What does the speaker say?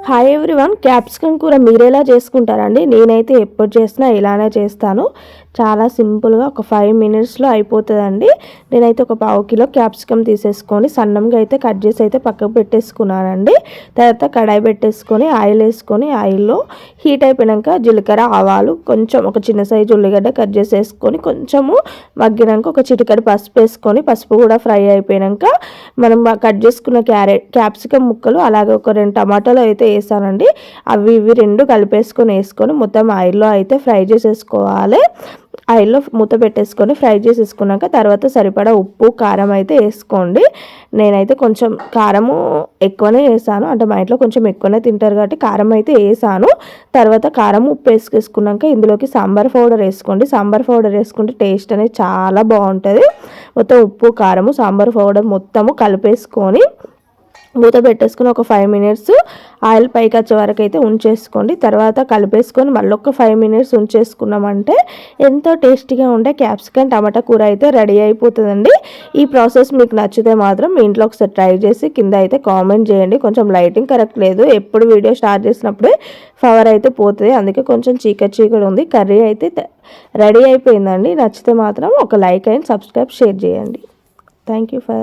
Hi everyone, capsicum కూర మీరు ఎలా చేసుకుంటారండి? నేనైతే ఎప్పుడు చేసినా ఇలానే చేస్తాను. చాలా సింపుల్గా ఒక 5 మినిట్స్లో అయిపోతుందండి. నేనైతే ఒక 1/2 కిలో క్యాప్సికమ్ తీసేసుకొని సన్నంగా అయితే కట్ చేసి అయితే పక్కకు పెట్టేసుకున్నానండి. తర్వాత కడాయి పెట్టేసుకొని ఆయిల్ వేసుకొని ఆయిల్లో హీట్ అయిపోయాక జీలకర్ర, ఆవాలు, కొంచెం ఒక చిన్న సైజు ఉల్లిగడ్డ కట్ చేసి వేసుకొని కొంచెము మగ్గినాక ఒక చిటికెడు పసుపు వేసుకొని పసుపు కూడా ఫ్రై అయిపోయాక మనం కట్ చేసుకున్న క్యాప్సికమ్ ముక్కలు అలాగే ఒక 2 టమాటాలు అయితే వేసానండి. అవి ఇవి 2 కలిపేసుకొని మొత్తం ఆయిల్లో అయితే ఫ్రై చేసేసుకోవాలి. ఆయిల్లో మూత పెట్టేసుకొని ఫ్రై చేసేసుకున్నాక తర్వాత సరిపడా ఉప్పు, కారం అయితే వేసుకోండి. నేనైతే కొంచెం కారము ఎక్కువనే వేసాను, అంటే మా ఇంట్లో కొంచెం ఎక్కువనే తింటారు కాబట్టి కారం అయితే వేసాను. తర్వాత కారం, ఉప్పు వేసుకున్నాక ఇందులోకి సాంబార్ పౌడర్ వేసుకోండి. సాంబార్ పౌడర్ వేసుకుంటే టేస్ట్ అనేది చాలా బాగుంటుంది. మొత్తం ఉప్పు, కారము, సాంబార్ పౌడర్ మొత్తము కలిపేసుకొని మూత పెట్టేసుకొని ఒక 5 మినిట్స్ ఆయిల్ పైకి వచ్చే వరకు అయితే ఉంచేసుకోండి. తర్వాత కలిపేసుకొని మళ్ళీ ఒక 5 మినిట్స్ ఉంచేసుకున్నామంటే ఎంతో టేస్టీగా ఉండే క్యాప్సికమ్ టమాటా కూర అయితే రెడీ అయిపోతుందండి. ఈ ప్రాసెస్ మీకు నచ్చితే మాత్రం మీ ఇంట్లో ఒకసారి ట్రై చేసి కింద అయితే కామెంట్ చేయండి. కొంచెం లైటింగ్ కరెక్ట్ లేదు, ఎప్పుడు వీడియో స్టార్ట్ చేసినప్పుడే పవర్ అయితే పోతుంది, అందుకే కొంచెం చీకటి ఉంది. కర్రీ అయితే రెడీ అయిపోయిందండి. నచ్చితే మాత్రం ఒక లైక్ అండ్ సబ్స్క్రైబ్, షేర్ చేయండి. Thank you for